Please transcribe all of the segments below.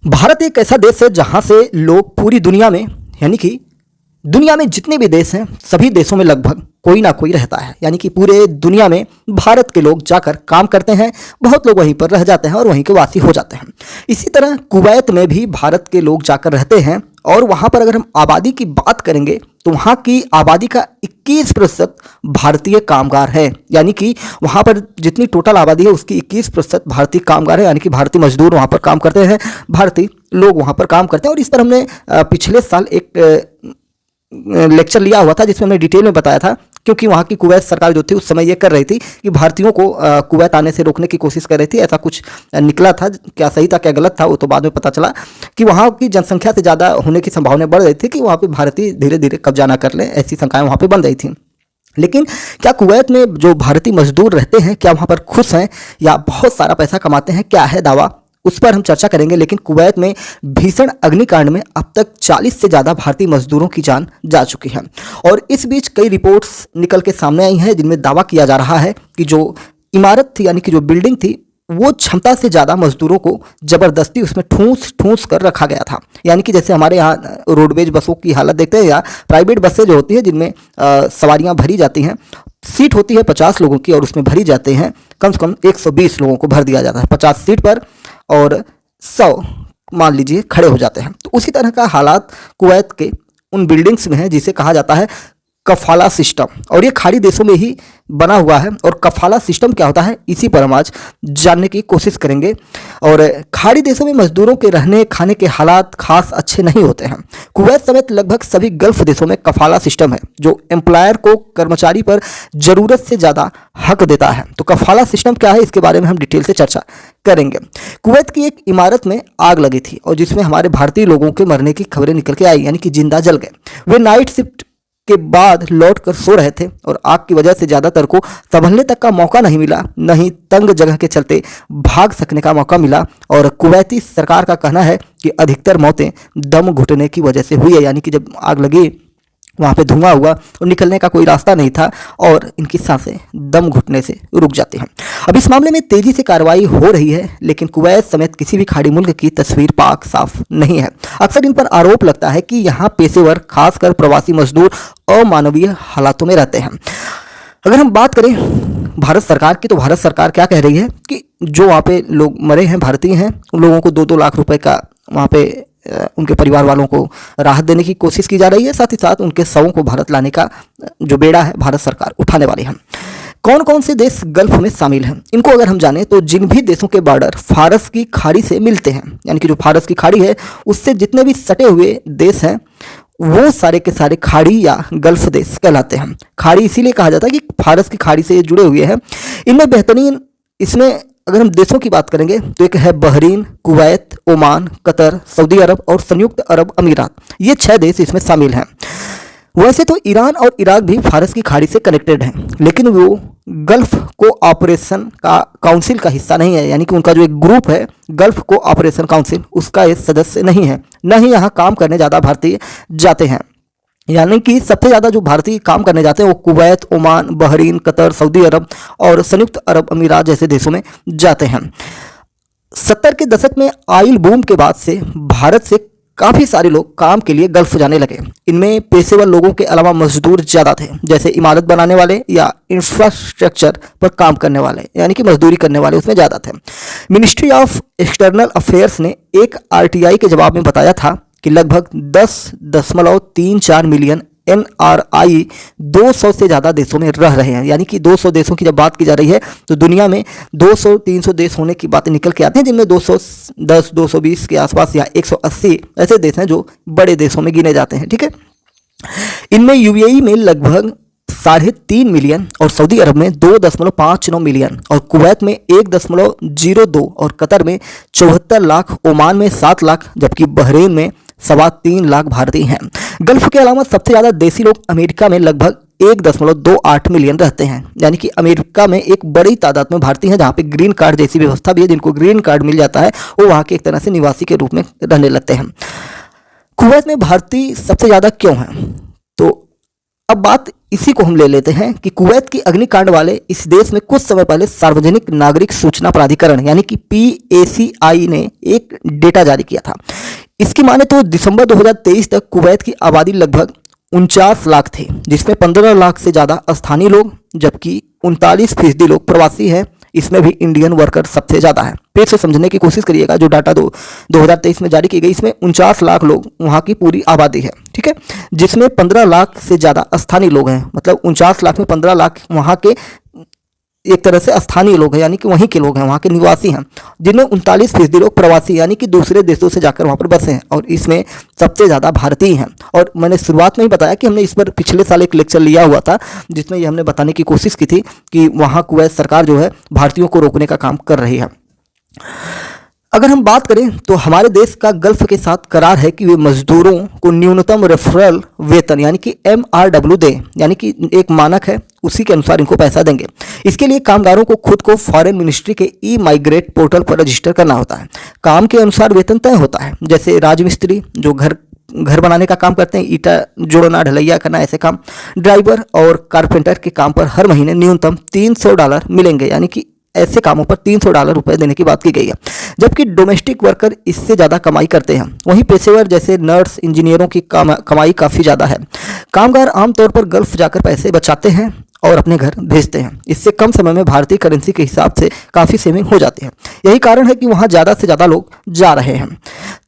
भारत एक ऐसा देश है जहां से लोग पूरी दुनिया में यानी कि दुनिया में जितने भी देश हैं सभी देशों में लगभग कोई ना कोई रहता है। यानी कि पूरे दुनिया में भारत के लोग जाकर काम करते हैं, बहुत लोग वहीं पर रह जाते हैं और वहीं के वासी हो जाते हैं। इसी तरह कुवैत में भी भारत के लोग जाकर रहते हैं और वहाँ पर अगर हम आबादी की बात करेंगे तो वहाँ की आबादी का 21% भारतीय कामगार है। यानी कि वहाँ पर जितनी टोटल आबादी है उसकी 21% भारतीय कामगार है, यानी कि भारतीय मजदूर वहाँ पर काम करते हैं, भारतीय लोग वहाँ पर काम करते हैं। और इस पर हमने पिछले साल एक लेक्चर लिया हुआ था जिसमें हमने डिटेल में बताया था, क्योंकि वहाँ की कुवैत सरकार जो थी उस समय ये कर रही थी कि भारतीयों को कुवैत आने से रोकने की कोशिश कर रही थी। ऐसा कुछ निकला था, क्या सही था क्या गलत था वो तो बाद में पता चला कि वहाँ की जनसंख्या से ज़्यादा होने की संभावना बढ़ रही थी कि वहाँ पे भारतीय धीरे धीरे कब्जा ना कर लें, ऐसी शंकाएं वहाँ पे बन रही थी। लेकिन क्या कुवैत में जो भारतीय मजदूर रहते हैं क्या वहाँ पर खुश हैं या बहुत सारा पैसा कमाते हैं, क्या है दावा, उस पर हम चर्चा करेंगे। लेकिन कुवैत में भीषण अग्निकांड में अब तक 40 से ज़्यादा भारतीय मजदूरों की जान जा चुकी है और इस बीच कई रिपोर्ट्स निकल के सामने आई हैं जिनमें दावा किया जा रहा है कि जो इमारत थी यानी कि जो बिल्डिंग थी वो क्षमता से ज़्यादा मजदूरों को ज़बरदस्ती उसमें ठूंस ठूंस कर रखा गया था। यानी कि जैसे हमारे यहाँ रोडवेज बसों की हालत देखते हैं या प्राइवेट बसें जो होती हैं जिनमें सवारियाँ भरी जाती हैं, सीट होती है 50 लोगों की और उसमें भरी जाते हैं कम से कम 120 लोगों को भर दिया जाता है 50 सीट पर और 100 मान लीजिए खड़े हो जाते हैं। तो उसी तरह का हालात कुवैत के उन बिल्डिंग्स में है जिसे कहा जाता है कफाला सिस्टम, और ये खाड़ी देशों में ही बना हुआ है। और कफाला सिस्टम क्या होता है इसी पर हम आज जानने की कोशिश करेंगे। और खाड़ी देशों में मजदूरों के रहने खाने के हालात खास अच्छे नहीं होते हैं। कुवैत समेत लगभग सभी गल्फ देशों में कफाला सिस्टम है जो एम्प्लॉयर को कर्मचारी पर ज़रूरत से ज़्यादा हक देता है। तो कफाला सिस्टम क्या है इसके बारे में हम डिटेल से चर्चा करेंगे। कुवैत की एक इमारत में आग लगी थी और जिसमें हमारे भारतीय लोगों के मरने की खबरें निकल के आई, यानी कि जिंदा जल गए। वे नाइट शिफ्ट के बाद लौट कर सो रहे थे और आग की वजह से ज़्यादातर को संभलने तक का मौका नहीं मिला, न ही तंग जगह के चलते भाग सकने का मौका मिला। और कुवैती सरकार का कहना है कि अधिकतर मौतें दम घुटने की वजह से हुई है। यानी कि जब आग लगी वहाँ पे धुआं हुआ और निकलने का कोई रास्ता नहीं था और इनकी सांसें दम घुटने से रुक जाती हैं। अब इस मामले में तेजी से कार्रवाई हो रही है, लेकिन कुवैत समेत किसी भी खाड़ी मुल्क की तस्वीर पाक साफ नहीं है। अक्सर इन पर आरोप लगता है कि यहाँ पेशेवर खासकर प्रवासी मजदूर अमानवीय हालातों में रहते हैं। अगर हम बात करें भारत सरकार की तो भारत सरकार क्या कह रही है कि जो वहाँ पे लोग मरे हैं भारतीय हैं उन लोगों को 2-2 लाख रुपए का वहाँ पे उनके परिवार वालों को राहत देने की कोशिश की जा रही है। साथ ही साथ उनके शवों को भारत लाने का जो बेड़ा है भारत सरकार उठाने वाली है। कौन कौन से देश गल्फ में शामिल हैं इनको अगर हम जानें तो जिन भी देशों के बॉर्डर फारस की खाड़ी से मिलते हैं, यानी कि जो फारस की खाड़ी है उससे जितने भी सटे हुए देश हैं वो सारे के सारे खाड़ी या गल्फ देश कहलाते हैं। खाड़ी इसीलिए कहा जाता है कि फारस की खाड़ी से ये जुड़े हुए हैं। इनमें बेहतरीन इसमें अगर हम देशों की बात करेंगे तो एक है Bahrain, Kuwait, Oman, Qatar, Saudi Arab और संयुक्त अरब अमीरात। ये 6 देश इसमें शामिल हैं। वैसे तो ईरान और इराक भी फारस की खाड़ी से कनेक्टेड हैं, लेकिन वो गल्फ कोऑपरेशन का काउंसिल का हिस्सा नहीं है। यानी कि उनका जो एक ग्रुप है गल्फ कोऑपरेशन काउंसिल उसका ये सदस्य नहीं है, न ही यहाँ काम करने ज़्यादा भारतीय जाते हैं। यानी कि सबसे ज़्यादा जो भारतीय काम करने जाते हैं वो Kuwait, Oman, Bahrain, Qatar, Saudi Arab और संयुक्त अरब अमीरात जैसे देशों में जाते हैं। 70 के दशक में ऑयल बूम के बाद से भारत से काफ़ी सारे लोग काम के लिए गल्फ जाने लगे। इनमें पेशेवर लोगों के अलावा मजदूर ज़्यादा थे, जैसे इमारत बनाने वाले या इंफ्रास्ट्रक्चर पर काम करने वाले, यानी कि मजदूरी करने वाले उसमें ज़्यादा थे। मिनिस्ट्री ऑफ एक्सटर्नल अफेयर्स ने एक RTI के जवाब में बताया था कि लगभग 10.34 मिलियन NRI 200 से ज़्यादा देशों में रह रहे हैं। यानी कि 200 देशों की जब बात की जा रही है तो दुनिया में 200-300 देश होने की बातें निकल के आती हैं, जिनमें 210-220 के आसपास या 180 ऐसे देश हैं जो बड़े देशों में गिने जाते हैं। ठीक है, इनमें UAE में लगभग 3.5 मिलियन और सऊदी अरब में 2.59 मिलियन और कुवैत में 1.02 और कतर में 74 लाख, ओमान में 7 लाख जबकि बहरीन में 3.25 लाख भारतीय हैं। गल्फ के अलावा सबसे ज़्यादा देसी लोग अमेरिका में लगभग 1.28 मिलियन रहते हैं। यानी कि अमेरिका में एक बड़ी तादाद में भारतीय हैं जहाँ पे ग्रीन कार्ड जैसी व्यवस्था भी है। जिनको ग्रीन कार्ड मिल जाता है वो वहाँ के एक तरह से निवासी के रूप में रहने लगते हैं। कुवैत में भारतीय सबसे ज़्यादा क्यों हैं तो अब बात इसी को हम ले लेते हैं कि कुवैत की अग्निकांड वाले इस देश में कुछ समय पहले सार्वजनिक नागरिक सूचना प्राधिकरण यानी कि PACI ने एक डेटा जारी किया था। इसकी माने तो दिसंबर 2023 तक कुवैत की आबादी लगभग 49 लाख थी, जिसमें 15 लाख से ज़्यादा स्थानीय लोग जबकि 39% लोग प्रवासी हैं। इसमें भी इंडियन वर्कर सबसे ज़्यादा है। फिर से समझने की कोशिश करिएगा, जो डाटा 2023 में जारी की गई, इसमें 49 लाख लोग वहाँ की पूरी आबादी है, ठीक है, जिसमें 15 लाख से ज़्यादा स्थानीय लोग हैं। मतलब 49 लाख में 15 लाख वहाँ के एक तरह से स्थानीय लोग हैं, यानी कि वहीं के लोग हैं, वहाँ के निवासी हैं, जिनमें 39% लोग प्रवासी यानी कि दूसरे देशों से जाकर वहाँ पर बसे हैं, और इसमें सबसे ज़्यादा भारतीय हैं। और मैंने शुरुआत में ही बताया कि हमने इस पर पिछले साल एक लेक्चर लिया हुआ था, जिसमें ये हमने बताने की कोशिश की थी कि वहाँ कुवैत सरकार जो है भारतीयों को रोकने का काम कर रही है। अगर हम बात करें तो हमारे देश का गल्फ के साथ करार है कि वे मजदूरों को न्यूनतम रेफरल वेतन यानी कि MRW दें, यानी कि एक मानक है, उसी के अनुसार इनको पैसा देंगे। इसके लिए कामगारों को खुद को फॉरेन मिनिस्ट्री के E-माइग्रेट पोर्टल पर रजिस्टर करना होता है। काम के अनुसार वेतन तय होता है, जैसे राजमिस्त्री जो घर बनाने का काम करते हैं, ईंटा जोड़ना, ढलैया करना, ऐसे काम, ड्राइवर और कारपेंटर के काम पर हर महीने न्यूनतम $300 मिलेंगे, यानी कि ऐसे कामों पर $300 रुपए देने की बात की गई है। जबकि डोमेस्टिक वर्कर इससे ज़्यादा कमाई करते हैं। वहीं पेशेवर जैसे नर्स, इंजीनियरों की कमाई काफ़ी ज़्यादा है। कामगार आमतौर पर गल्फ जाकर पैसे बचाते हैं और अपने घर भेजते हैं। इससे कम समय में भारतीय करेंसी के हिसाब से काफ़ी सेविंग हो जाती है। यही कारण है कि वहाँ ज़्यादा से ज़्यादा लोग जा रहे हैं।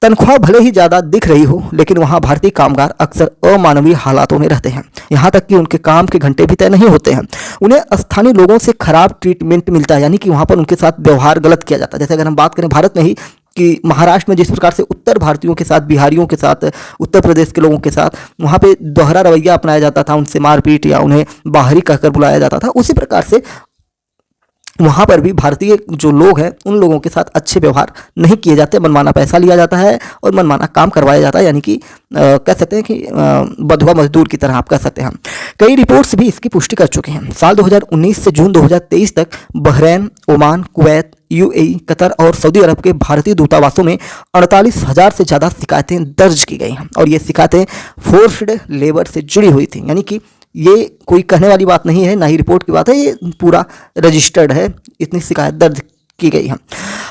तनख्वाह भले ही ज़्यादा दिख रही हो, लेकिन वहाँ भारतीय कामगार अक्सर अमानवीय हालातों में रहते हैं। यहाँ तक कि उनके काम के घंटे भी तय नहीं होते हैं। उन्हें स्थानीय लोगों से खराब ट्रीटमेंट मिलता है, यानी कि वहाँ पर उनके साथ व्यवहार गलत किया जाता है। जैसे अगर हम बात करें भारत में ही कि महाराष्ट्र में जिस प्रकार से उत्तर भारतीयों के साथ, बिहारियों के साथ, उत्तर प्रदेश के लोगों के साथ वहाँ पे दोहरा रवैया अपनाया जाता था, उनसे मारपीट या उन्हें बाहरी कहकर बुलाया जाता था, उसी प्रकार से वहाँ पर भी भारतीय जो लोग हैं उन लोगों के साथ अच्छे व्यवहार नहीं किए जाते। मनमाना पैसा लिया जाता है और मनमाना काम करवाया जाता है, यानी कि कह सकते हैं कि बंधुआ मजदूर की तरह आप कह सकते हैं। कई रिपोर्ट्स भी इसकी पुष्टि कर चुके हैं। साल 2019 से जून 2023 तक Bahrain, Oman, Kuwait, UAE, Qatar और सऊदी अरब के भारतीय दूतावासों में 48,000 से ज़्यादा शिकायतें दर्ज की गई हैं, और ये शिकायतें फोर्स्ड लेबर से जुड़ी हुई थी। यानी कि ये कोई कहने वाली बात नहीं है, ना ही रिपोर्ट की बात है, ये पूरा रजिस्टर्ड है, इतनी शिकायत दर्ज की गई है।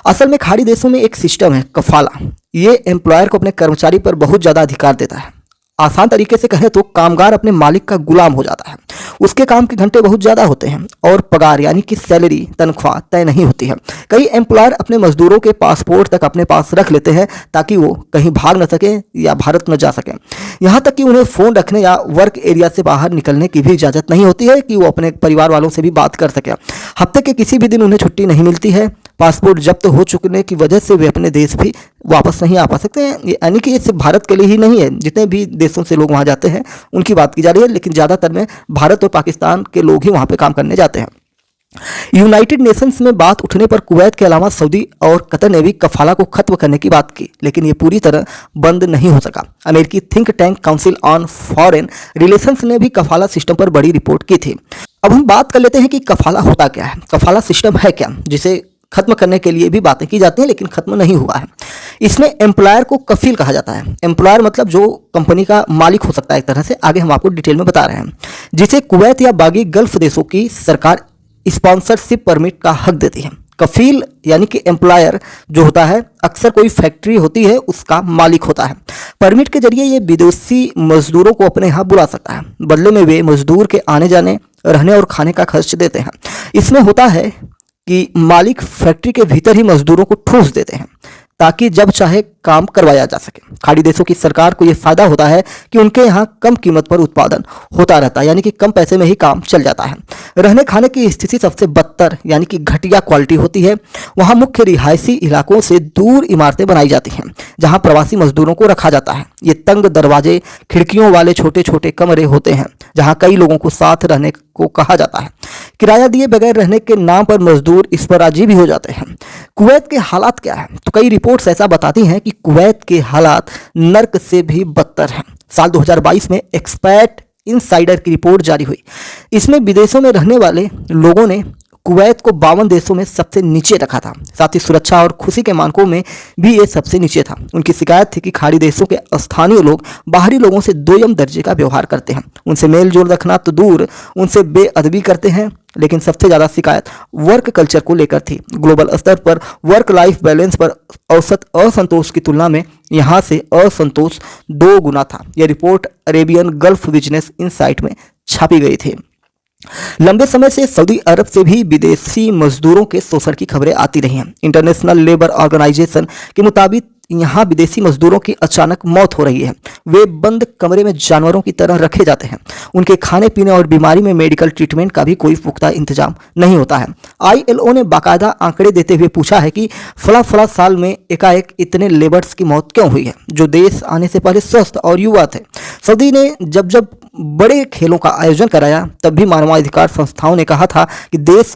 असल में खाड़ी देशों में एक सिस्टम है कफाला। ये एम्प्लॉयर को अपने कर्मचारी पर बहुत ज़्यादा अधिकार देता है। आसान तरीके से कहें तो कामगार अपने मालिक का गुलाम हो जाता है। उसके काम के घंटे बहुत ज़्यादा होते हैं और पगार यानी कि सैलरी, तनख्वाह तय नहीं होती है। कई एम्प्लॉयर अपने मजदूरों के पासपोर्ट तक अपने पास रख लेते हैं ताकि वो कहीं भाग न सकें या भारत न जा सकें। यहाँ तक कि उन्हें फ़ोन रखने या वर्क एरिया से बाहर निकलने की भी इजाज़त नहीं होती है कि वो अपने परिवार वालों से भी बात कर सकें। हफ्ते के किसी भी दिन उन्हें छुट्टी नहीं मिलती है। पासपोर्ट जब्त हो चुकने की वजह से वे अपने देश भी वापस नहीं आ पा सकते हैं। यानी कि ये सिर्फ भारत के लिए ही नहीं है, जितने भी देशों से लोग वहाँ जाते हैं उनकी बात की जा रही है, लेकिन ज़्यादातर में भारत और पाकिस्तान के लोग ही वहाँ पे काम करने जाते हैं। यूनाइटेड नेशंस में बात उठने पर कुवैत के अलावा सऊदी और कतर ने भी कफाला को खत्म करने की बात की, लेकिन ये पूरी तरह बंद नहीं हो सका। अमेरिकी think tank council on foreign relations ने भी कफाला सिस्टम पर बड़ी रिपोर्ट की थी। अब हम बात कर लेते हैं कि कफाला होता क्या है, कफाला सिस्टम है क्या, जिसे खत्म करने के लिए भी बातें की जाती हैं लेकिन खत्म नहीं हुआ है। इसमें एम्प्लॉयर को कफील कहा जाता है। एम्प्लॉयर मतलब जो कंपनी का मालिक हो सकता है एक तरह से, आगे हम आपको डिटेल में बता रहे हैं, जिसे कुवैत या बाकी गल्फ देशों की सरकार स्पॉन्सरशिप परमिट का हक देती है। कफील यानी कि एम्प्लॉयर जो होता है अक्सर कोई फैक्ट्री होती है उसका मालिक होता है। परमिट के जरिए ये विदेशी मजदूरों को अपने यहाँ बुला सकता है। बदले में वे मजदूर के आने जाने, रहने और खाने का खर्च देते हैं। इसमें होता है कि मालिक फैक्ट्री के भीतर ही मजदूरों को ठूस देते हैं ताकि जब चाहे काम करवाया जा सके। खाड़ी देशों की सरकार को यह फायदा होता है कि उनके यहाँ कम कीमत पर उत्पादन होता रहता है, यानी कि कम पैसे में ही काम चल जाता है। रहने खाने की स्थिति सबसे बदतर यानी कि घटिया क्वालिटी होती है। वहाँ मुख्य रिहायशी इलाकों से दूर इमारतें बनाई जाती हैं जहाँ प्रवासी मजदूरों को रखा जाता है। ये तंग दरवाजे, खिड़कियों वाले छोटे छोटे कमरे होते हैं जहाँ कई लोगों को साथ रहने को कहा जाता है। किराया दिए बगैर रहने के नाम पर मजदूर इस पर राजी भी हो जाते हैं। कुवैत के हालात क्या है, तो कई रिपोर्ट्स ऐसा बताती हैं कि कुवैत के हालात नर्क से भी बदतर हैं। साल 2022 में एक्सपैट इनसाइडर की रिपोर्ट जारी हुई। इसमें विदेशों में रहने वाले लोगों ने कुवैत को 52 देशों में सबसे नीचे रखा था। साथ ही सुरक्षा और खुशी के मानकों में भी ये सबसे नीचे था। उनकी शिकायत थी कि खाड़ी देशों के स्थानीय लोग बाहरी लोगों से दोयम दर्जे का व्यवहार करते हैं, उनसे मेल जोल रखना तो दूर, उनसे बेअदबी करते हैं। लेकिन सबसे ज़्यादा शिकायत वर्क कल्चर को लेकर थी। ग्लोबल स्तर पर वर्क लाइफ बैलेंस पर औसत असंतोष की तुलना में यहाँ से असंतोष 2 गुना था। यह report Arabian gulf business insight में छापी गई थी। लंबे समय से सऊदी अरब से भी विदेशी मजदूरों के शोषण की खबरें आती रही हैं। इंटरनेशनल लेबर ऑर्गेनाइजेशन के मुताबिक यहाँ विदेशी मजदूरों की अचानक मौत हो रही है। वे बंद कमरे में जानवरों की तरह रखे जाते हैं। उनके खाने पीने और बीमारी में मेडिकल ट्रीटमेंट का भी कोई पुख्ता इंतजाम नहीं होता है। ILO ने बाकायदा आंकड़े देते हुए पूछा है कि फला साल में एकाएक इतने लेबर्स की मौत क्यों हुई है, जो देश आने से पहले स्वस्थ और युवा थे। सऊदी ने जब बड़े खेलों का आयोजन कराया, तब भी मानवाधिकार संस्थाओं ने कहा था कि देश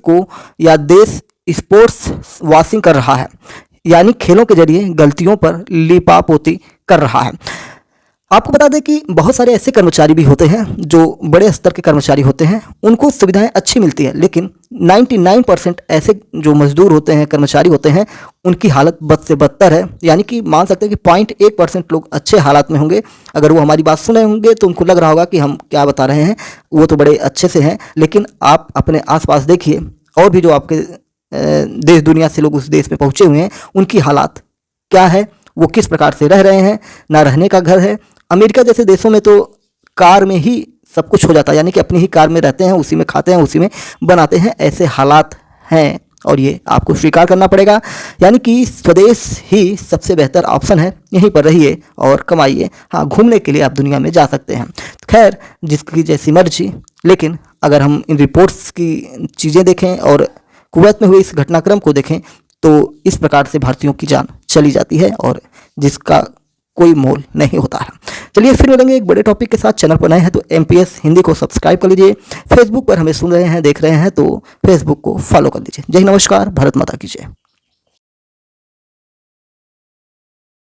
स्पोर्ट्स वॉशिंग कर रहा है, यानी खेलों के जरिए गलतियों पर लिपापोती कर रहा है। आपको बता दें कि बहुत सारे ऐसे कर्मचारी भी होते हैं जो बड़े स्तर के कर्मचारी होते हैं, उनको सुविधाएं अच्छी मिलती है, लेकिन 99% ऐसे जो मजदूर होते हैं, कर्मचारी होते हैं, उनकी हालत बद से बदतर है। यानी कि मान सकते हैं कि 0.1% लोग अच्छे हालात में होंगे। अगर वो हमारी बात सुने होंगे तो उनको लग रहा होगा कि हम क्या बता रहे हैं, वो तो बड़े अच्छे से हैं। लेकिन आप अपने आसपास देखिए, और भी जो आपके देश दुनिया से लोग उस देश में पहुंचे हुए हैं, उनकी हालात क्या है, वो किस प्रकार से रह रहे हैं। ना रहने का घर है। अमेरिका जैसे देशों में तो कार में ही सब कुछ हो जाता है, यानी कि अपनी ही कार में रहते हैं, उसी में खाते हैं, उसी में बनाते हैं। ऐसे हालात हैं और ये आपको स्वीकार करना पड़ेगा। यानी कि स्वदेश ही सबसे बेहतर ऑप्शन है। यहीं पर रहिए और कमाइए। हाँ, घूमने के लिए आप दुनिया में जा सकते हैं, खैर जिसकी जैसी मर्जी। लेकिन अगर हम इन रिपोर्ट्स की चीज़ें देखें और कुवैत में हुए इस घटनाक्रम को देखें तो इस प्रकार से भारतीयों की जान चली जाती है और जिसका कोई मोल नहीं होता है। चलिए फिर मिलेंगे एक बड़े टॉपिक के साथ। चैनल पर नए हैं तो MPS हिंदी को सब्सक्राइब कर लीजिए। फेसबुक पर हमें सुन रहे हैं, देख रहे हैं तो फेसबुक को फॉलो कर लीजिए। जय नमस्कार, भारत माता की जय।